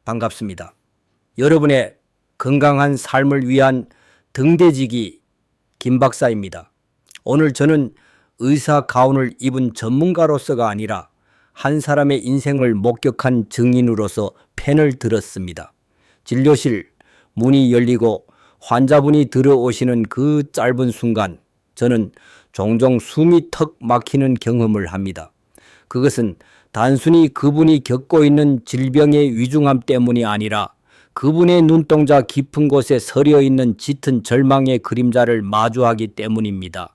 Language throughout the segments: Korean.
반갑습니다. 여러분의 건강한 삶을 위한 등대지기 김 박사입니다. 오늘 저는 의사 가운을 입은 전문가로서가 아니라 한 사람의 인생을 목격한 증인으로서 펜을 들었습니다. 진료실 문이 열리고 환자분이 들어오시는 그 짧은 순간 저는 종종 숨이 턱 막히는 경험을 합니다. 그것은 단순히 그분이 겪고 있는 질병의 위중함 때문이 아니라 그분의 눈동자 깊은 곳에 서려 있는 짙은 절망의 그림자를 마주하기 때문입니다.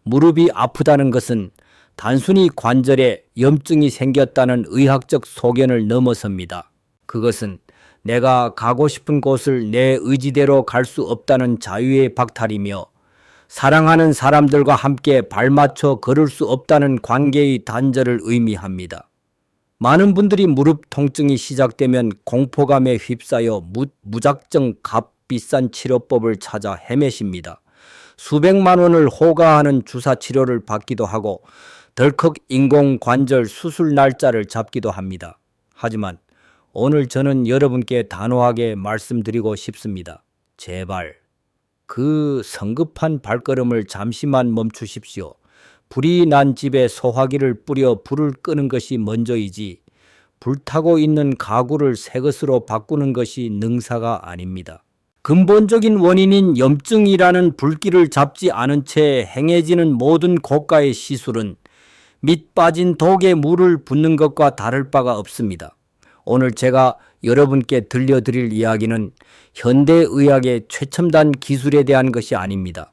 무릎이 아프다는 것은 단순히 관절에 염증이 생겼다는 의학적 소견을 넘어섭니다. 그것은 내가 가고 싶은 곳을 내 의지대로 갈 수 없다는 자유의 박탈이며 사랑하는 사람들과 함께 발맞춰 걸을 수 없다는 관계의 단절을 의미합니다. 많은 분들이 무릎 통증이 시작되면 공포감에 휩싸여 무작정 값비싼 치료법을 찾아 헤매십니다. 수백만 원을 호가하는 주사 치료를 받기도 하고 덜컥 인공관절 수술 날짜를 잡기도 합니다. 하지만 오늘 저는 여러분께 단호하게 말씀드리고 싶습니다. 제발 그 성급한 발걸음을 잠시만 멈추십시오. 불이 난 집에 소화기를 뿌려 불을 끄는 것이 먼저이지 불타고 있는 가구를 새 것으로 바꾸는 것이 능사가 아닙니다. 근본적인 원인인 염증이라는 불길을 잡지 않은 채 행해지는 모든 고가의 시술은 밑 빠진 독에 물을 붓는 것과 다를 바가 없습니다. 오늘 제가 여러분께 들려드릴 이야기는 현대의학의 최첨단 기술에 대한 것이 아닙니다.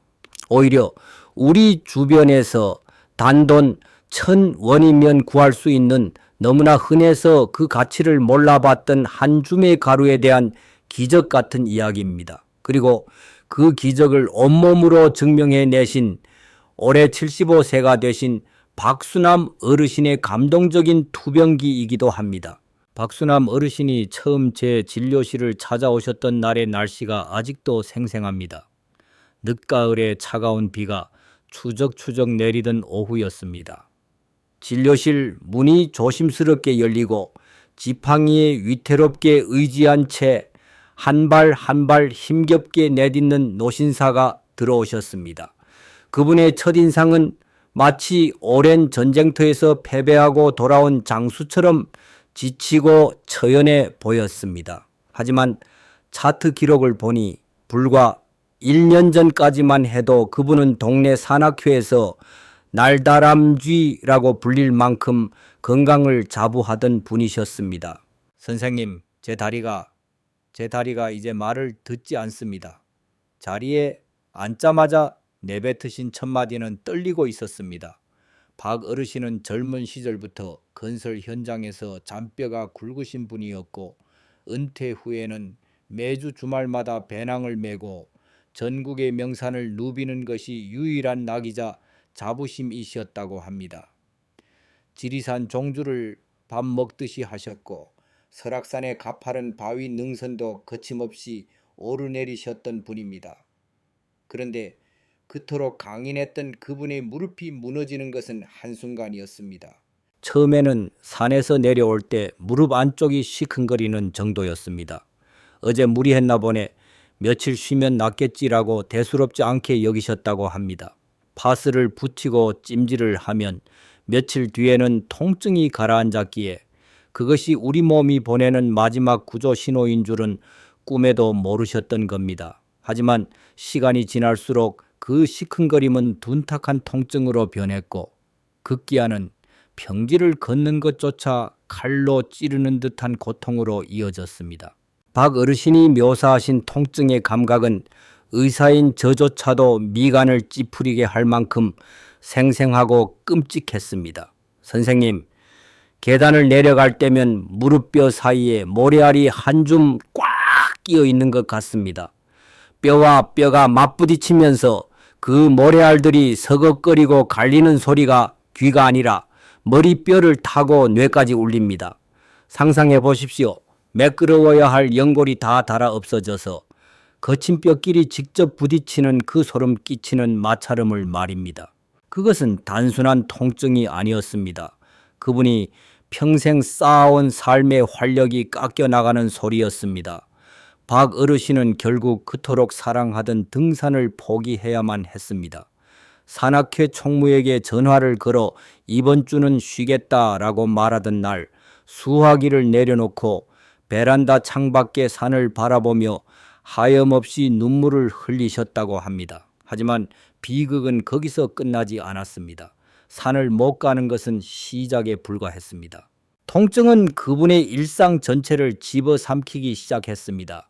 오히려 우리 주변에서 단돈 1,000원이면 구할 수 있는 너무나 흔해서 그 가치를 몰라봤던 한 줌의 가루에 대한 기적 같은 이야기입니다. 그리고 그 기적을 온몸으로 증명해내신 올해 75세가 되신 박수남 어르신의 감동적인 투병기이기도 합니다. 박수남 어르신이 처음 제 진료실을 찾아오셨던 날의 날씨가 아직도 생생합니다. 늦가을에 차가운 비가 추적추적 내리던 오후였습니다. 진료실 문이 조심스럽게 열리고 지팡이에 위태롭게 의지한 채 한 발 한 발 힘겹게 내딛는 노신사가 들어오셨습니다. 그분의 첫인상은 마치 오랜 전쟁터에서 패배하고 돌아온 장수처럼 지치고 처연해 보였습니다. 하지만 차트 기록을 보니 불과 1년 전까지만 해도 그분은 동네 산악회에서 날다람쥐라고 불릴 만큼 건강을 자부하던 분이셨습니다. 선생님, 제 다리가 이제 말을 듣지 않습니다. 자리에 앉자마자 내뱉으신 첫 마디는 떨리고 있었습니다. 박 어르신은 젊은 시절부터 건설 현장에서 잔뼈가 굵으신 분이었고 은퇴 후에는 매주 주말마다 배낭을 메고 전국의 명산을 누비는 것이 유일한 낙이자 자부심이셨다고 합니다. 지리산 종주를 밥 먹듯이 하셨고 설악산의 가파른 바위 능선도 거침없이 오르내리셨던 분입니다. 그런데 그토록 강인했던 그분의 무릎이 무너지는 것은 한순간이었습니다. 처음에는 산에서 내려올 때 무릎 안쪽이 시큰거리는 정도였습니다. 어제 무리했나 보네, 며칠 쉬면 낫겠지라고 대수롭지 않게 여기셨다고 합니다. 파스를 붙이고 찜질을 하면 며칠 뒤에는 통증이 가라앉았기에 그것이 우리 몸이 보내는 마지막 구조 신호인 줄은 꿈에도 모르셨던 겁니다. 하지만 시간이 지날수록 그 시큰거림은 둔탁한 통증으로 변했고 급기야는 평지를 걷는 것조차 칼로 찌르는 듯한 고통으로 이어졌습니다. 박 어르신이 묘사하신 통증의 감각은 의사인 저조차도 미간을 찌푸리게 할 만큼 생생하고 끔찍했습니다. 선생님, 계단을 내려갈 때면 무릎뼈 사이에 모래알이 한 줌 꽉 끼어 있는 것 같습니다. 뼈와 뼈가 맞부딪히면서 그 모래알들이 서걱거리고 갈리는 소리가 귀가 아니라 머리뼈를 타고 뇌까지 울립니다. 상상해 보십시오. 매끄러워야 할 연골이 다 닳아 없어져서 거친 뼈끼리 직접 부딪히는 그 소름 끼치는 마찰음을 말입니다. 그것은 단순한 통증이 아니었습니다. 그분이 평생 쌓아온 삶의 활력이 깎여나가는 소리였습니다. 박 어르신은 결국 그토록 사랑하던 등산을 포기해야만 했습니다. 산악회 총무에게 전화를 걸어 이번 주는 쉬겠다라고 말하던 날 수화기를 내려놓고 베란다 창밖에 산을 바라보며 하염없이 눈물을 흘리셨다고 합니다. 하지만 비극은 거기서 끝나지 않았습니다. 산을 못 가는 것은 시작에 불과했습니다. 통증은 그분의 일상 전체를 집어삼키기 시작했습니다.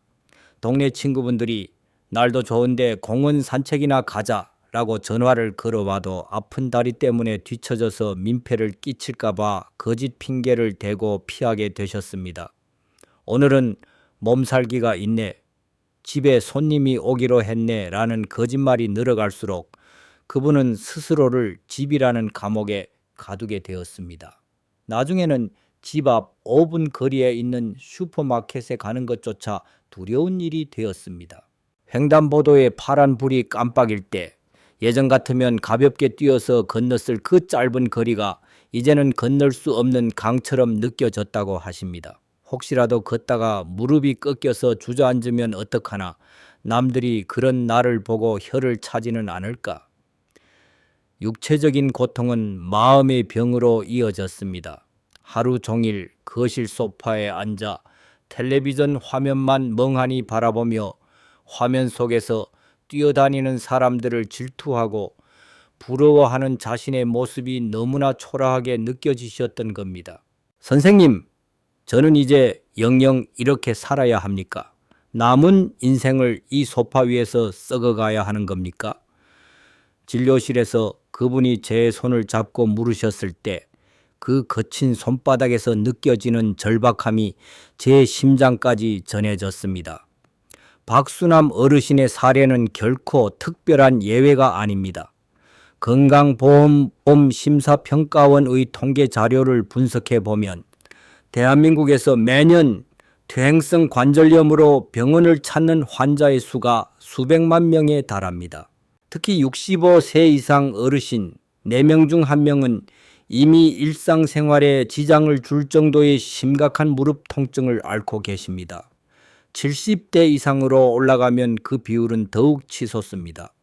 동네 친구분들이 날도 좋은데 공원 산책이나 가자 라고 전화를 걸어와도 아픈 다리 때문에 뒤처져서 민폐를 끼칠까봐 거짓 핑계를 대고 피하게 되셨습니다. 오늘은 몸살기가 있네, 집에 손님이 오기로 했네 라는 거짓말이 늘어갈수록 그분은 스스로를 집이라는 감옥에 가두게 되었습니다. 나중에는 집 앞 5분 거리에 있는 슈퍼마켓에 가는 것조차 두려운 일이 되었습니다. 횡단보도에 파란 불이 깜빡일 때 예전 같으면 가볍게 뛰어서 건넜을 그 짧은 거리가 이제는 건널 수 없는 강처럼 느껴졌다고 하십니다. 혹시라도 걷다가 무릎이 꺾여서 주저앉으면 어떡하나, 남들이 그런 나를 보고 혀를 차지는 않을까. 육체적인 고통은 마음의 병으로 이어졌습니다. 하루 종일 거실 소파에 앉아 텔레비전 화면만 멍하니 바라보며 화면 속에서 뛰어다니는 사람들을 질투하고 부러워하는 자신의 모습이 너무나 초라하게 느껴지셨던 겁니다. 선생님, 저는 이제 영영 이렇게 살아야 합니까? 남은 인생을 이 소파 위에서 썩어가야 하는 겁니까? 진료실에서 그분이 제 손을 잡고 물으셨을 때 그 거친 손바닥에서 느껴지는 절박함이 제 심장까지 전해졌습니다. 박수남 어르신의 사례는 결코 특별한 예외가 아닙니다. 건강보험법 심사평가원의 통계 자료를 분석해 보면 대한민국에서 매년 퇴행성 관절염으로 병원을 찾는 환자의 수가 수백만 명에 달합니다. 특히 65세 이상 어르신 4명 중 1명은 이미 일상생활에 지장을 줄 정도의 심각한 무릎 통증을 앓고 계십니다. 70대 이상으로 올라가면 그 비율은 더욱 치솟습니다.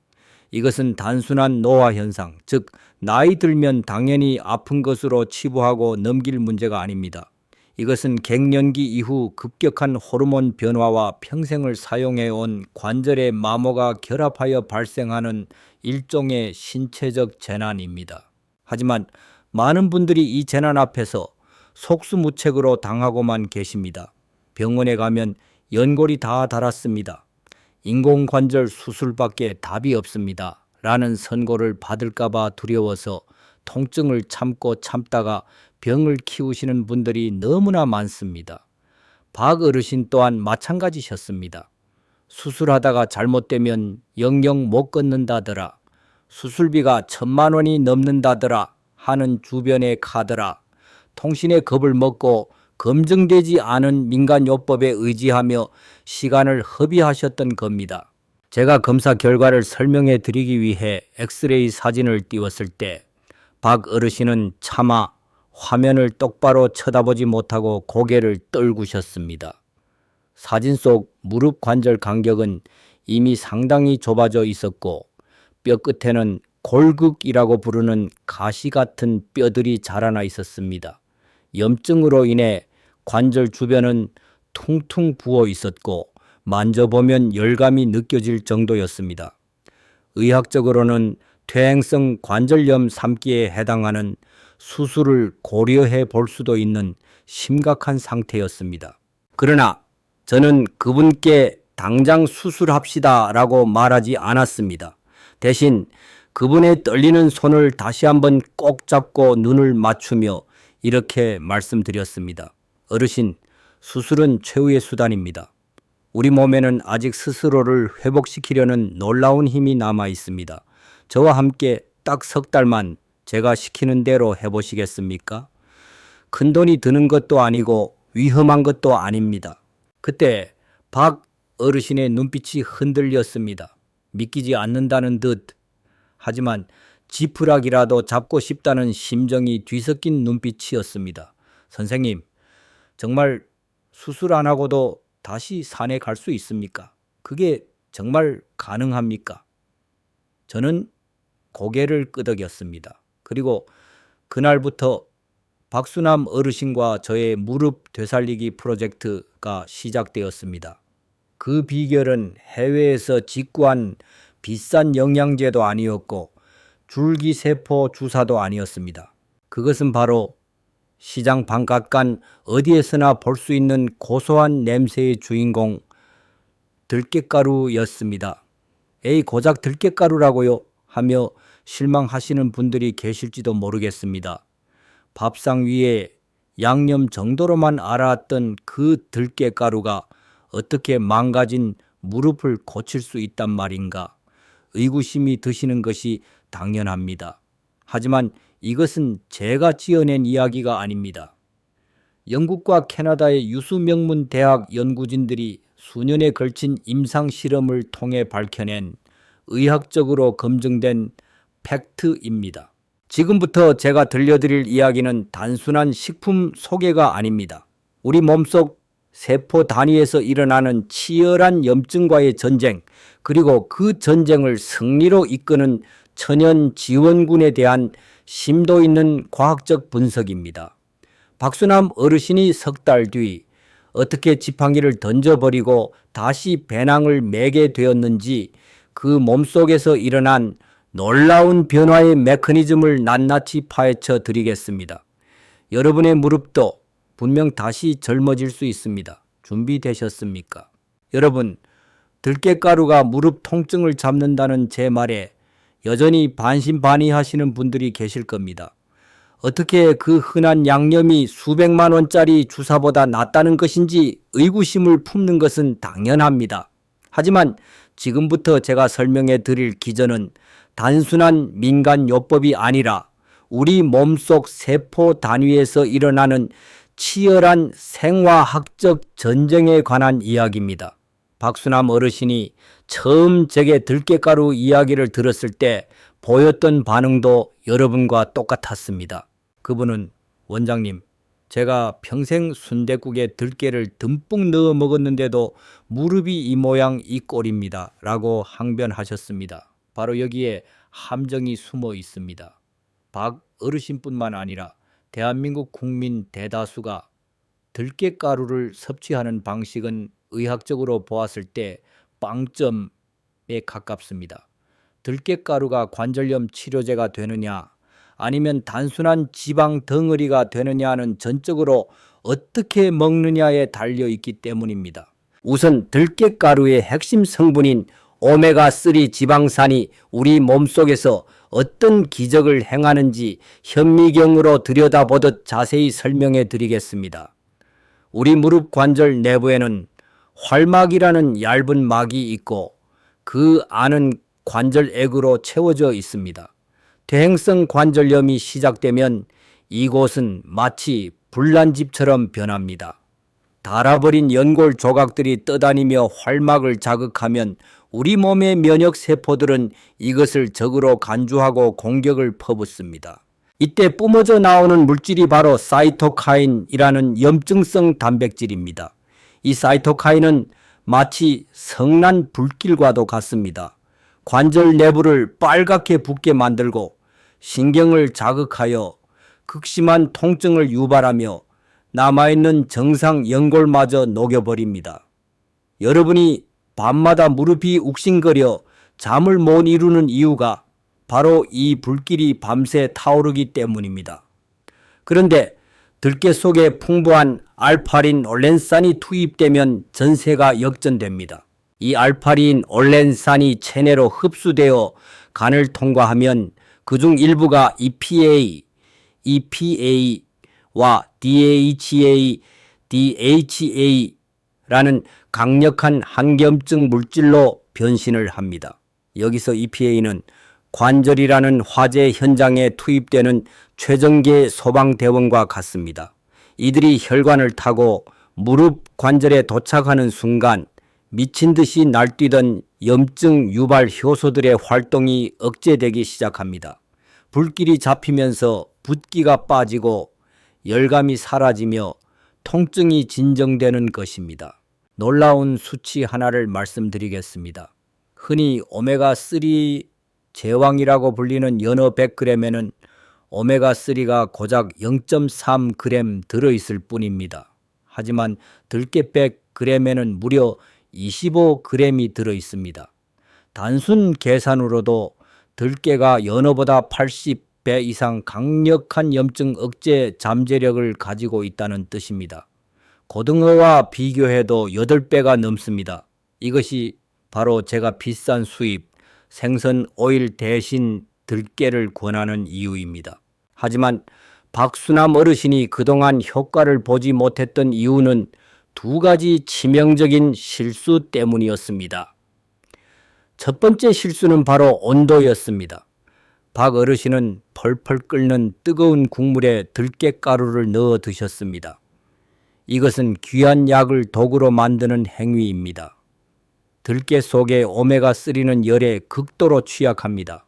이것은 단순한 노화 현상, 즉 나이 들면 당연히 아픈 것으로 치부하고 넘길 문제가 아닙니다. 이것은 갱년기 이후 급격한 호르몬 변화와 평생을 사용해온 관절의 마모가 결합하여 발생하는 일종의 신체적 재난입니다. 하지만 많은 분들이 이 재난 앞에서 속수무책으로 당하고만 계십니다. 병원에 가면 연골이 다 닳았습니다. 인공관절 수술밖에 답이 없습니다. 라는 선고를 받을까봐 두려워서 통증을 참고 참다가 병을 키우시는 분들이 너무나 많습니다. 박 어르신 또한 마찬가지셨습니다. 수술하다가 잘못되면 영영 못 걷는다더라, 수술비가 1,000만 원이 넘는다더라 하는 주변의 카더라, 통신의 겁을 먹고 검증되지 않은 민간요법에 의지하며 시간을 허비하셨던 겁니다. 제가 검사 결과를 설명해 드리기 위해 엑스레이 사진을 띄웠을 때 박 어르신은 차마 화면을 똑바로 쳐다보지 못하고 고개를 떨구셨습니다. 사진 속 무릎 관절 간격은 이미 상당히 좁아져 있었고 뼈 끝에는 골극이라고 부르는 가시 같은 뼈들이 자라나 있었습니다. 염증으로 인해 관절 주변은 퉁퉁 부어 있었고 만져보면 열감이 느껴질 정도였습니다. 의학적으로는 퇴행성 관절염 3기에 해당하는 수술을 고려해 볼 수도 있는 심각한 상태였습니다. 그러나 저는 그분께 당장 수술합시다 라고 말하지 않았습니다. 대신 그분의 떨리는 손을 다시 한번 꼭 잡고 눈을 맞추며 이렇게 말씀드렸습니다. 어르신, 수술은 최후의 수단입니다. 우리 몸에는 아직 스스로를 회복시키려는 놀라운 힘이 남아 있습니다. 저와 함께 딱 3달만 제가 시키는 대로 해보시겠습니까? 큰 돈이 드는 것도 아니고 위험한 것도 아닙니다. 그때 박 어르신의 눈빛이 흔들렸습니다. 믿기지 않는다는 듯, 하지만 지푸라기라도 잡고 싶다는 심정이 뒤섞인 눈빛이었습니다. 선생님, 정말 수술 안 하고도 다시 산에 갈 수 있습니까? 그게 정말 가능합니까? 저는 고개를 끄덕였습니다. 그리고 그날부터 박수남 어르신과 저의 무릎 되살리기 프로젝트가 시작되었습니다. 그 비결은 해외에서 직구한 비싼 영양제도 아니었고 줄기세포 주사도 아니었습니다. 그것은 바로 시장 바깥간 어디에서나 볼 수 있는 고소한 냄새의 주인공 들깨가루였습니다. 에이, 고작 들깨가루라고요? 하며 실망하시는 분들이 계실지도 모르겠습니다. 밥상 위에 양념 정도로만 알았던 그 들깨가루가 어떻게 망가진 무릎을 고칠 수 있단 말인가? 의구심이 드시는 것이 당연합니다. 하지만 이것은 제가 지어낸 이야기가 아닙니다. 영국과 캐나다의 유수명문 대학 연구진들이 수년에 걸친 임상실험을 통해 밝혀낸 의학적으로 검증된 팩트입니다. 지금부터 제가 들려드릴 이야기는 단순한 식품 소개가 아닙니다. 우리 몸속 세포 단위에서 일어나는 치열한 염증과의 전쟁, 그리고 그 전쟁을 승리로 이끄는 천연 지원군에 대한 심도 있는 과학적 분석입니다. 박수남 어르신이 석 달 뒤 어떻게 지팡이를 던져버리고 다시 배낭을 메게 되었는지, 그 몸속에서 일어난 놀라운 변화의 메커니즘을 낱낱이 파헤쳐 드리겠습니다. 여러분의 무릎도 분명 다시 젊어질 수 있습니다. 준비되셨습니까? 여러분, 들깨가루가 무릎 통증을 잡는다는 제 말에 여전히 반신반의하시는 분들이 계실 겁니다. 어떻게 그 흔한 양념이 수백만 원짜리 주사보다 낫다는 것인지 의구심을 품는 것은 당연합니다. 하지만 지금부터 제가 설명해 드릴 기전은 단순한 민간요법이 아니라 우리 몸속 세포 단위에서 일어나는 치열한 생화학적 전쟁에 관한 이야기입니다. 박수남 어르신이 처음 제게 들깨가루 이야기를 들었을 때 보였던 반응도 여러분과 똑같았습니다. 그분은, 원장님, 제가 평생 순댓국에 들깨를 듬뿍 넣어 먹었는데도 무릎이 이 모양 이 꼴입니다 라고 항변하셨습니다. 바로 여기에 함정이 숨어 있습니다. 박 어르신뿐만 아니라 대한민국 국민 대다수가 들깨가루를 섭취하는 방식은 의학적으로 보았을 때 빵점에 가깝습니다. 들깨가루가 관절염 치료제가 되느냐, 아니면 단순한 지방 덩어리가 되느냐는 전적으로 어떻게 먹느냐에 달려 있기 때문입니다. 우선 들깨가루의 핵심 성분인 오메가3 지방산이 우리 몸속에서 어떤 기적을 행하는지 현미경으로 들여다보듯 자세히 설명해 드리겠습니다. 우리 무릎 관절 내부에는 활막이라는 얇은 막이 있고 그 안은 관절액으로 채워져 있습니다. 퇴행성 관절염이 시작되면 이곳은 마치 불난집처럼 변합니다. 닳아버린 연골 조각들이 떠다니며 활막을 자극하면 우리 몸의 면역 세포들은 이것을 적으로 간주하고 공격을 퍼붓습니다. 이때 뿜어져 나오는 물질이 바로 사이토카인이라는 염증성 단백질입니다. 이 사이토카인은 마치 성난 불길과도 같습니다. 관절 내부를 빨갛게 붓게 만들고 신경을 자극하여 극심한 통증을 유발하며 남아있는 정상 연골마저 녹여버립니다. 여러분이 밤마다 무릎이 욱신거려 잠을 못 이루는 이유가 바로 이 불길이 밤새 타오르기 때문입니다. 그런데 들깨 속에 풍부한 알파린 올렌산이 투입되면 전세가 역전됩니다. 이 알파린 올렌산이 체내로 흡수되어 간을 통과하면 그중 일부가 EPA와 DHA라는 강력한 항염증 물질로 변신을 합니다. 여기서 EPA는 관절이라는 화재 현장에 투입되는 최정계 소방대원과 같습니다. 이들이 혈관을 타고 무릎 관절에 도착하는 순간 미친 듯이 날뛰던 염증 유발 효소들의 활동이 억제되기 시작합니다. 불길이 잡히면서 붓기가 빠지고 열감이 사라지며 통증이 진정되는 것입니다. 놀라운 수치 하나를 말씀드리겠습니다. 흔히 오메가3 제왕이라고 불리는 연어 100g에는 오메가3가 고작 0.3g 들어있을 뿐입니다. 하지만 들깨 100g에는 무려 25g이 들어있습니다. 단순 계산으로도 들깨가 연어보다 80배 이상 강력한 염증 억제 잠재력을 가지고 있다는 뜻입니다. 고등어와 비교해도 8배가 넘습니다. 이것이 바로 제가 비싼 수입, 생선 오일 대신 들깨를 권하는 이유입니다. 하지만 박수남 어르신이 그동안 효과를 보지 못했던 이유는 두 가지 치명적인 실수 때문이었습니다. 첫 번째 실수는 바로 온도였습니다. 박 어르신은 펄펄 끓는 뜨거운 국물에 들깨가루를 넣어 드셨습니다. 이것은 귀한 약을 도구로 만드는 행위입니다. 들깨 속의 오메가3는 열에 극도로 취약합니다.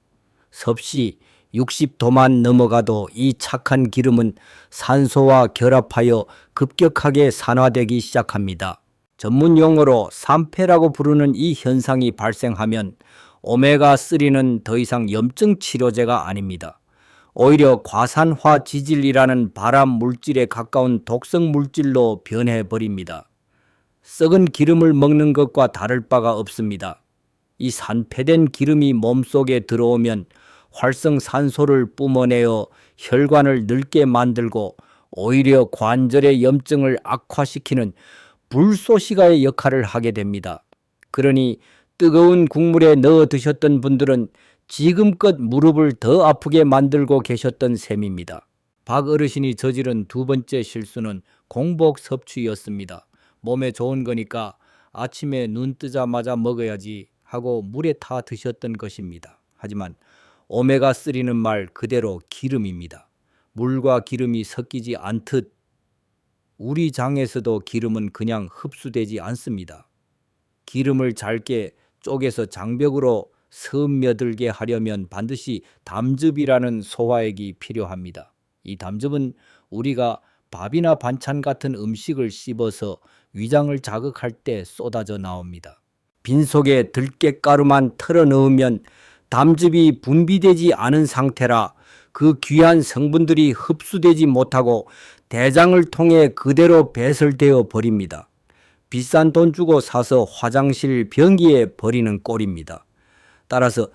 섭씨 60도만 넘어가도 이 착한 기름은 산소와 결합하여 급격하게 산화되기 시작합니다. 전문 용어로 산패라고 부르는 이 현상이 발생하면 오메가3는 더 이상 염증 치료제가 아닙니다. 오히려 과산화 지질이라는 발암 물질에 가까운 독성 물질로 변해버립니다. 썩은 기름을 먹는 것과 다를 바가 없습니다. 이 산패된 기름이 몸속에 들어오면 활성산소를 뿜어내어 혈관을 늙게 만들고 오히려 관절의 염증을 악화시키는 불쏘시개의 역할을 하게 됩니다. 그러니 뜨거운 국물에 넣어 드셨던 분들은 지금껏 무릎을 더 아프게 만들고 계셨던 셈입니다. 박 어르신이 저지른 두 번째 실수는 공복 섭취였습니다. 몸에 좋은 거니까 아침에 눈 뜨자마자 먹어야지 하고 물에 타 드셨던 것입니다. 하지만 오메가3는 말 그대로 기름입니다. 물과 기름이 섞이지 않듯 우리 장에서도 기름은 그냥 흡수되지 않습니다. 기름을 잘게 쪼개서 장벽으로 스며들게 하려면 반드시 담즙이라는 소화액이 필요합니다. 이 담즙은 우리가 밥이나 반찬 같은 음식을 씹어서 위장을 자극할 때 쏟아져 나옵니다. 빈속에 들깨가루만 털어 넣으면 담즙이 분비되지 않은 상태라 그 귀한 성분들이 흡수되지 못하고 대장을 통해 그대로 배설되어 버립니다. 비싼 돈 주고 사서 화장실 변기에 버리는 꼴입니다. 따라서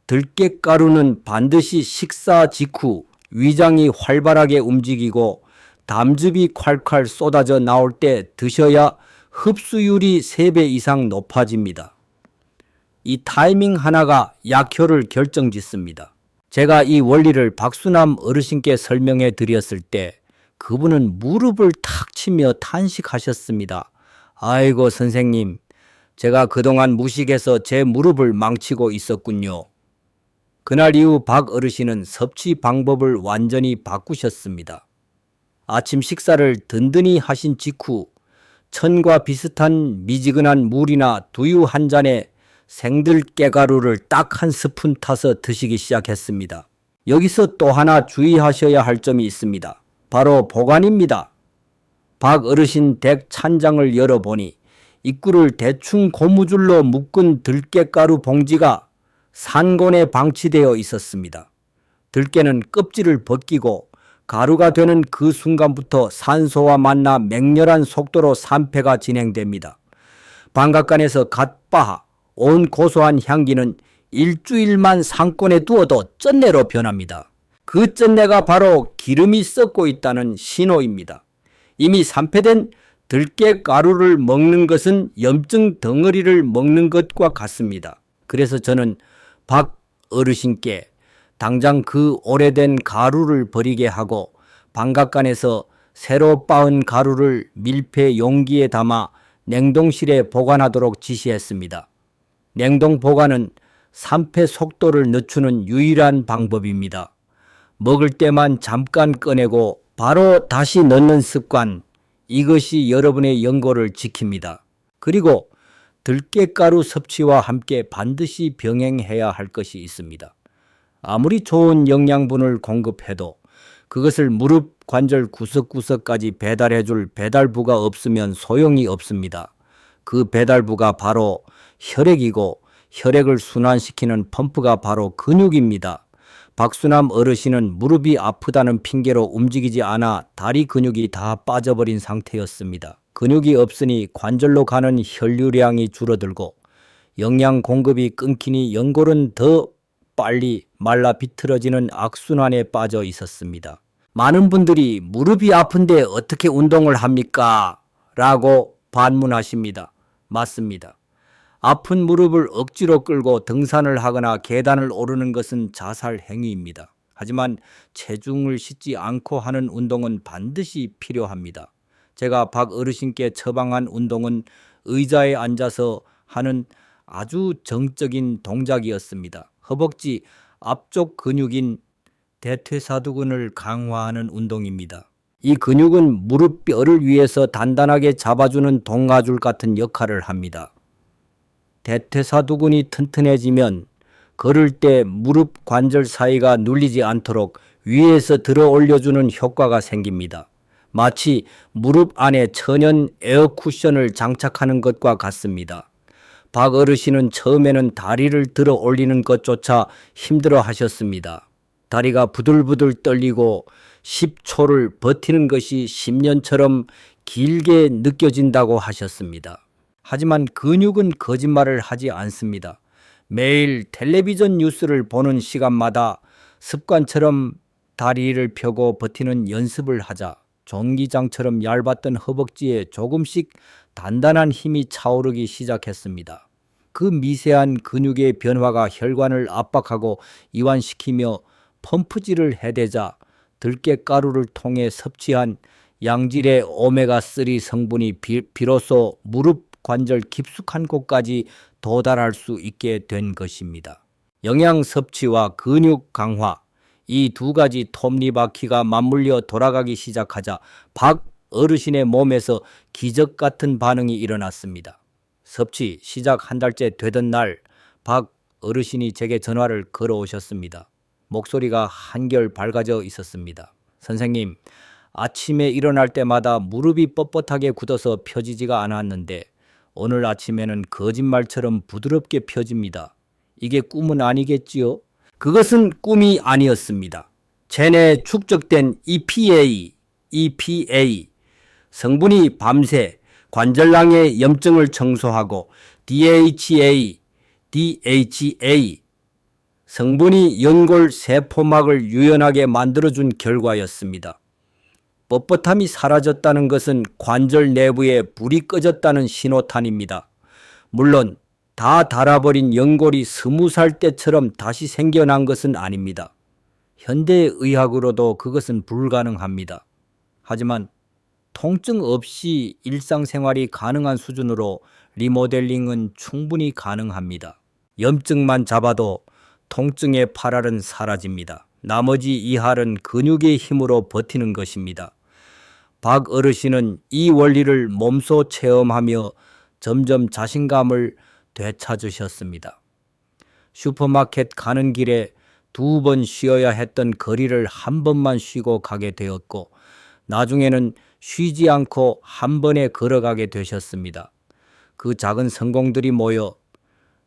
들깨가루는 반드시 식사 직후 위장이 활발하게 움직이고 담즙이 콸콸 쏟아져 나올 때 드셔야 흡수율이 3배 이상 높아집니다. 이 타이밍 하나가 약효를 결정짓습니다. 제가 이 원리를 박수남 어르신께 설명해 드렸을 때 그분은 무릎을 탁 치며 탄식하셨습니다. 아이고 선생님, 제가 그동안 무식해서 제 무릎을 망치고 있었군요. 그날 이후 박 어르신은 섭취 방법을 완전히 바꾸셨습니다. 아침 식사를 든든히 하신 직후 천과 비슷한 미지근한 물이나 두유 한 잔에 생들깨가루를 딱 한 스푼 타서 드시기 시작했습니다. 여기서 또 하나 주의하셔야 할 점이 있습니다. 바로 보관입니다. 박 어르신 댁 찬장을 열어보니 입구를 대충 고무줄로 묶은 들깨가루 봉지가 산곤에 방치되어 있었습니다. 들깨는 껍질을 벗기고 가루가 되는 그 순간부터 산소와 만나 맹렬한 속도로 산패가 진행됩니다. 방앗간에서 갓 빻아 온 고소한 향기는 일주일만 상권에 두어도 쩐내로 변합니다. 그 쩐내가 바로 기름이 썩고 있다는 신호입니다. 이미 산패된 들깨가루를 먹는 것은 염증 덩어리를 먹는 것과 같습니다. 그래서 저는 박 어르신께 당장 그 오래된 가루를 버리게 하고 방앗간에서 새로 빻은 가루를 밀폐 용기에 담아 냉동실에 보관하도록 지시했습니다. 냉동 보관은 산패 속도를 늦추는 유일한 방법입니다. 먹을 때만 잠깐 꺼내고 바로 다시 넣는 습관, 이것이 여러분의 연골을 지킵니다. 그리고 들깨가루 섭취와 함께 반드시 병행해야 할 것이 있습니다. 아무리 좋은 영양분을 공급해도 그것을 무릎 관절 구석구석까지 배달해줄 배달부가 없으면 소용이 없습니다. 그 배달부가 바로 혈액이고 혈액을 순환시키는 펌프가 바로 근육입니다. 박수남 어르신은 무릎이 아프다는 핑계로 움직이지 않아 다리 근육이 다 빠져버린 상태였습니다. 근육이 없으니 관절로 가는 혈류량이 줄어들고 영양 공급이 끊기니 연골은 더 빨리 말라 비틀어지는 악순환에 빠져 있었습니다. 많은 분들이 무릎이 아픈데 어떻게 운동을 합니까? 라고 반문하십니다. 맞습니다. 아픈 무릎을 억지로 끌고 등산을 하거나 계단을 오르는 것은 자살 행위입니다. 하지만 체중을 싣지 않고 하는 운동은 반드시 필요합니다. 제가 박 어르신께 처방한 운동은 의자에 앉아서 하는 아주 정적인 동작이었습니다. 허벅지 앞쪽 근육인 대퇴사두근을 강화하는 운동입니다. 이 근육은 무릎뼈를 위해서 단단하게 잡아주는 동아줄 같은 역할을 합니다. 대퇴사두근이 튼튼해지면 걸을 때 무릎 관절 사이가 눌리지 않도록 위에서 들어 올려주는 효과가 생깁니다. 마치 무릎 안에 천연 에어 쿠션을 장착하는 것과 같습니다. 박 어르신은 처음에는 다리를 들어 올리는 것조차 힘들어 하셨습니다. 다리가 부들부들 떨리고 10초를 버티는 것이 10년처럼 길게 느껴진다고 하셨습니다. 하지만 근육은 거짓말을 하지 않습니다. 매일 텔레비전 뉴스를 보는 시간마다 습관처럼 다리를 펴고 버티는 연습을 하자 종기장처럼 얇았던 허벅지에 조금씩 단단한 힘이 차오르기 시작했습니다. 그 미세한 근육의 변화가 혈관을 압박하고 이완시키며 펌프질을 해대자 들깨가루를 통해 섭취한 양질의 오메가3 성분이 비로소 무릎 관절 깊숙한 곳까지 도달할 수 있게 된 것입니다. 영양 섭취와 근육 강화, 이 두 가지 톱니바퀴가 맞물려 돌아가기 시작하자 박 어르신의 몸에서 기적 같은 반응이 일어났습니다. 섭취 시작 한 달째 되던 날 박 어르신이 제게 전화를 걸어오셨습니다. 목소리가 한결 밝아져 있었습니다. 선생님, 아침에 일어날 때마다 무릎이 뻣뻣하게 굳어서 펴지지가 않았는데 오늘 아침에는 거짓말처럼 부드럽게 펴집니다. 이게 꿈은 아니겠지요? 그것은 꿈이 아니었습니다. 체내에 축적된 EPA 성분이 밤새 관절낭의 염증을 청소하고 DHA 성분이 연골 세포막을 유연하게 만들어준 결과였습니다. 뻣뻣함이 사라졌다는 것은 관절 내부에 불이 꺼졌다는 신호탄입니다. 물론 다 닳아버린 연골이 20살 때처럼 다시 생겨난 것은 아닙니다. 현대의학으로도 그것은 불가능합니다. 하지만 통증 없이 일상생활이 가능한 수준으로 리모델링은 충분히 가능합니다. 염증만 잡아도 통증의 팔알은 사라집니다. 나머지 이할은 근육의 힘으로 버티는 것입니다. 박 어르신은 이 원리를 몸소 체험하며 점점 자신감을 되찾으셨습니다. 슈퍼마켓 가는 길에 2번 쉬어야 했던 거리를 한 번만 쉬고 가게 되었고 나중에는 쉬지 않고 한 번에 걸어가게 되셨습니다. 그 작은 성공들이 모여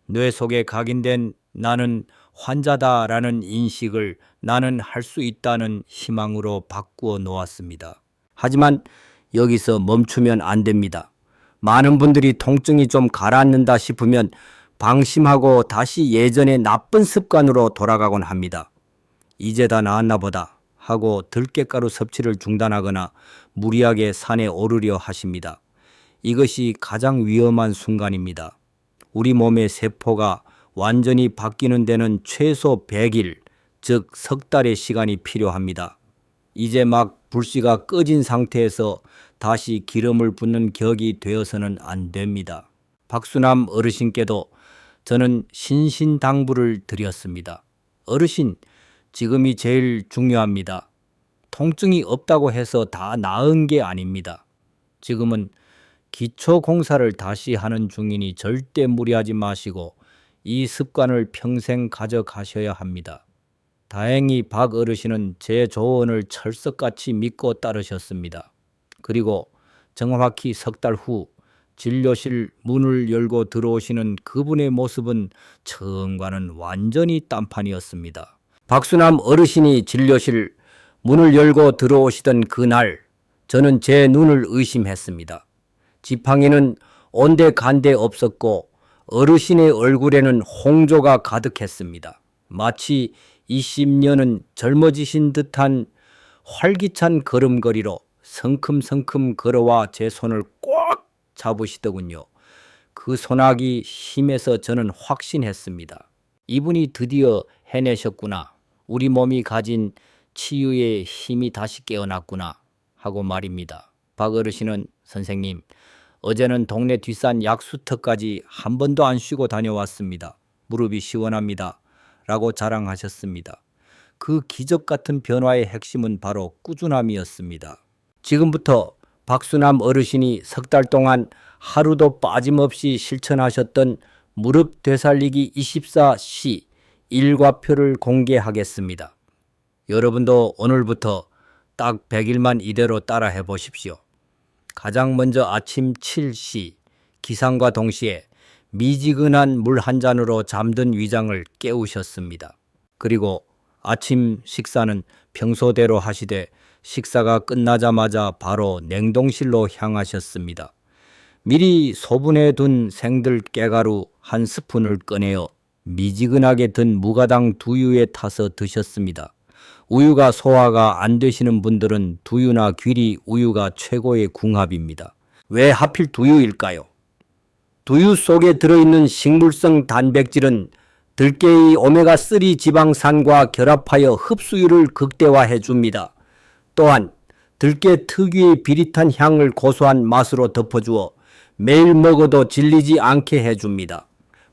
뇌 속에 각인된 나는 환자다라는 인식을 나는 할 수 있다는 희망으로 바꾸어 놓았습니다. 하지만 여기서 멈추면 안 됩니다. 많은 분들이 통증이 좀 가라앉는다 싶으면 방심하고 다시 예전의 나쁜 습관으로 돌아가곤 합니다. 이제 다 나았나 보다 하고 들깨가루 섭취를 중단하거나 무리하게 산에 오르려 하십니다. 이것이 가장 위험한 순간입니다. 우리 몸의 세포가 완전히 바뀌는 데는 최소 100일, 즉 석 달의 시간이 필요합니다. 이제 막 불씨가 꺼진 상태에서 다시 기름을 붓는 격이 되어서는 안 됩니다. 박수남 어르신께도 저는 신신당부를 드렸습니다. 어르신, 지금이 제일 중요합니다. 통증이 없다고 해서 다 나은 게 아닙니다. 지금은 기초 공사를 다시 하는 중이니 절대 무리하지 마시고 이 습관을 평생 가져가셔야 합니다. 다행히 박 어르신은 제 조언을 철석같이 믿고 따르셨습니다. 그리고 정확히 석 달 후 진료실 문을 열고 들어오시는 그분의 모습은 처음과는 완전히 딴판이었습니다. 박수남 어르신이 진료실 문을 열고 들어오시던 그날 저는 제 눈을 의심했습니다. 지팡이는 온데간데 없었고 어르신의 얼굴에는 홍조가 가득했습니다. 마치 20년은 젊어지신 듯한 활기찬 걸음걸이로 성큼성큼 걸어와 제 손을 꽉 잡으시더군요. 그 손아귀 힘에서 저는 확신했습니다. 이분이 드디어 해내셨구나. 우리 몸이 가진 치유의 힘이 다시 깨어났구나 하고 말입니다. 박 어르신은 선생님, 어제는 동네 뒷산 약수터까지 한 번도 안 쉬고 다녀왔습니다. 무릎이 시원합니다. 라고 자랑하셨습니다. 그 기적 같은 변화의 핵심은 바로 꾸준함이었습니다. 지금부터 박수남 어르신이 석 달 동안 하루도 빠짐없이 실천하셨던 무릎 되살리기 24시 일과표를 공개하겠습니다. 여러분도 오늘부터 딱 100일만 이대로 따라해 보십시오. 가장 먼저 아침 7시 기상과 동시에 미지근한 물 한 잔으로 잠든 위장을 깨우셨습니다. 그리고 아침 식사는 평소대로 하시되 식사가 끝나자마자 바로 냉동실로 향하셨습니다. 미리 소분해 둔 생들 깨가루 한 스푼을 꺼내어 미지근하게 든 무가당 두유에 타서 드셨습니다. 우유가 소화가 안 되시는 분들은 두유나 귀리 우유가 최고의 궁합입니다. 왜 하필 두유일까요? 두유 속에 들어있는 식물성 단백질은 들깨의 오메가3 지방산과 결합하여 흡수율을 극대화해 줍니다. 또한 들깨 특유의 비릿한 향을 고소한 맛으로 덮어주어 매일 먹어도 질리지 않게 해줍니다.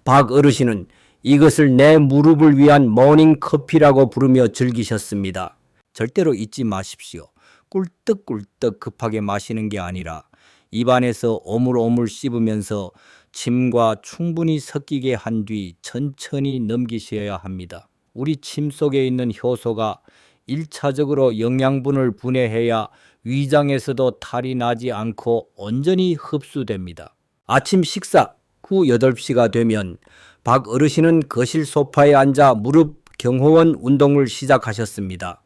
박 어르신은 이것을 내 무릎을 위한 모닝커피라고 부르며 즐기셨습니다. 절대로 잊지 마십시오. 꿀떡꿀떡 급하게 마시는 게 아니라 입안에서 오물오물 씹으면서 침과 충분히 섞이게 한 뒤 천천히 넘기셔야 합니다. 우리 침 속에 있는 효소가 1차적으로 영양분을 분해해야 위장에서도 탈이 나지 않고 온전히 흡수됩니다. 아침 식사 후 8시가 되면 박 어르신은 거실 소파에 앉아 무릎 경호원 운동을 시작하셨습니다.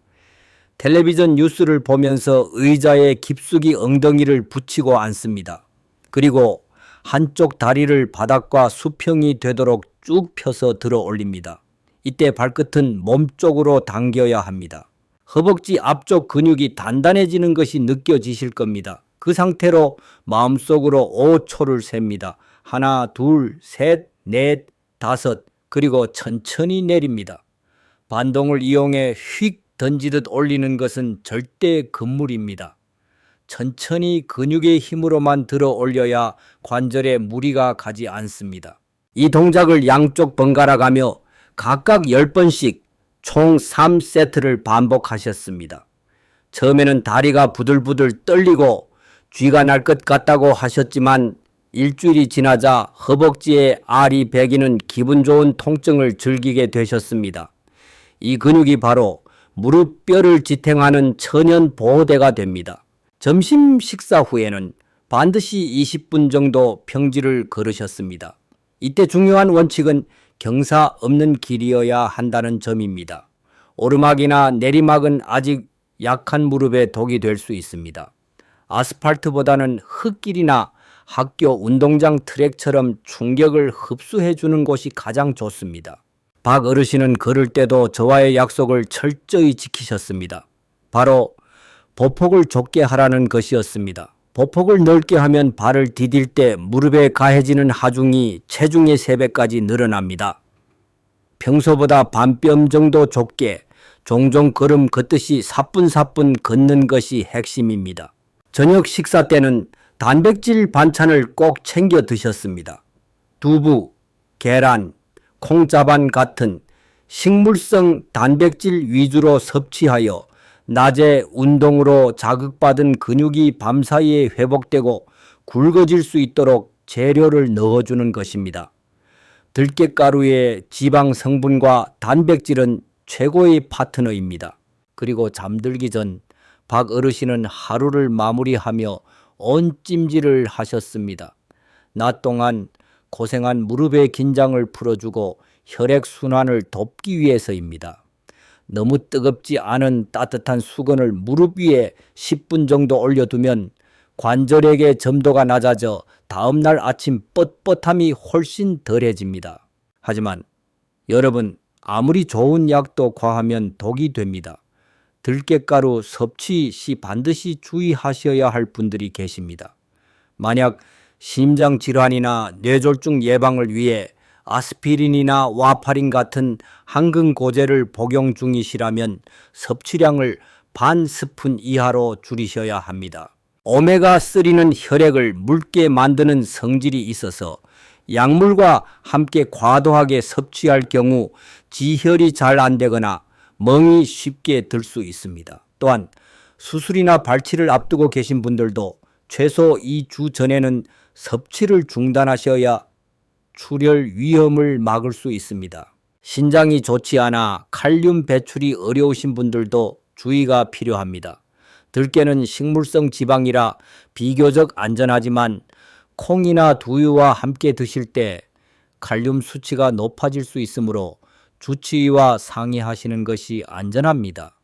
텔레비전 뉴스를 보면서 의자에 깊숙이 엉덩이를 붙이고 앉습니다. 그리고 한쪽 다리를 바닥과 수평이 되도록 쭉 펴서 들어 올립니다. 이때 발끝은 몸쪽으로 당겨야 합니다. 허벅지 앞쪽 근육이 단단해지는 것이 느껴지실 겁니다. 그 상태로 마음속으로 5초를 셉니다. 하나, 둘, 셋, 넷, 다섯, 그리고 천천히 내립니다. 반동을 이용해 휙 던지듯 올리는 것은 절대 금물입니다. 천천히 근육의 힘으로만 들어 올려야 관절에 무리가 가지 않습니다. 이 동작을 양쪽 번갈아 가며 각각 10번씩 총 3세트를 반복하셨습니다. 처음에는 다리가 부들부들 떨리고 쥐가 날 것 같다고 하셨지만 일주일이 지나자 허벅지에 알이 배기는 기분 좋은 통증을 즐기게 되셨습니다. 이 근육이 바로 무릎뼈를 지탱하는 천연 보호대가 됩니다. 점심 식사 후에는 반드시 20분 정도 평지를 걸으셨습니다. 이때 중요한 원칙은 경사 없는 길이어야 한다는 점입니다. 오르막이나 내리막은 아직 약한 무릎에 독이 될 수 있습니다. 아스팔트보다는 흙길이나 학교 운동장 트랙처럼 충격을 흡수해 주는 곳이 가장 좋습니다. 박 어르신은 걸을 때도 저와의 약속을 철저히 지키셨습니다. 바로 보폭을 좁게 하라는 것이었습니다. 보폭을 넓게 하면 발을 디딜 때 무릎에 가해지는 하중이 체중의 3배까지 늘어납니다. 평소보다 반뼘 정도 좁게 종종 걸음 걷듯이 사뿐사뿐 걷는 것이 핵심입니다. 저녁 식사 때는 단백질 반찬을 꼭 챙겨 드셨습니다. 두부, 계란, 콩자반 같은 식물성 단백질 위주로 섭취하여 낮에 운동으로 자극받은 근육이 밤사이에 회복되고 굵어질 수 있도록 재료를 넣어주는 것입니다. 들깨가루의 지방 성분과 단백질은 최고의 파트너입니다. 그리고 잠들기 전 박 어르신은 하루를 마무리하며 온 찜질을 하셨습니다. 낮 동안 고생한 무릎의 긴장을 풀어주고 혈액순환을 돕기 위해서입니다. 너무 뜨겁지 않은 따뜻한 수건을 무릎 위에 10분 정도 올려두면 관절액의 점도가 낮아져 다음날 아침 뻣뻣함이 훨씬 덜해집니다. 하지만 여러분, 아무리 좋은 약도 과하면 독이 됩니다. 들깨가루 섭취 시 반드시 주의하셔야 할 분들이 계십니다. 만약 심장질환이나 뇌졸중 예방을 위해 아스피린이나 와파린 같은 항근고제를 복용 중이시라면 섭취량을 반 스푼 이하로 줄이셔야 합니다. 오메가3는 혈액을 묽게 만드는 성질이 있어서 약물과 함께 과도하게 섭취할 경우 지혈이 잘 안 되거나 멍이 쉽게 들 수 있습니다. 또한 수술이나 발치를 앞두고 계신 분들도 최소 2주 전에는 섭취를 중단하셔야 출혈 위험을 막을 수 있습니다. 신장이 좋지 않아 칼륨 배출이 어려우신 분들도 주의가 필요합니다. 들깨는 식물성 지방이라 비교적 안전하지만 콩이나 두유와 함께 드실 때 칼륨 수치가 높아질 수 있으므로 주치의와 상의하시는 것이 안전합니다.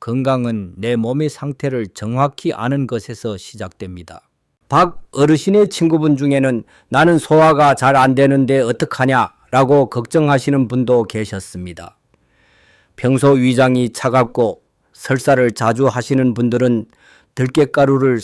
건강은 내 몸의 상태를 정확히 아는 것에서 시작됩니다. 박 어르신의 친구분 중에는 나는 소화가 잘 안 되는데 어떡하냐 라고 걱정하시는 분도 계셨습니다. 평소 위장이 차갑고 설사를 자주 하시는 분들은 들깨가루를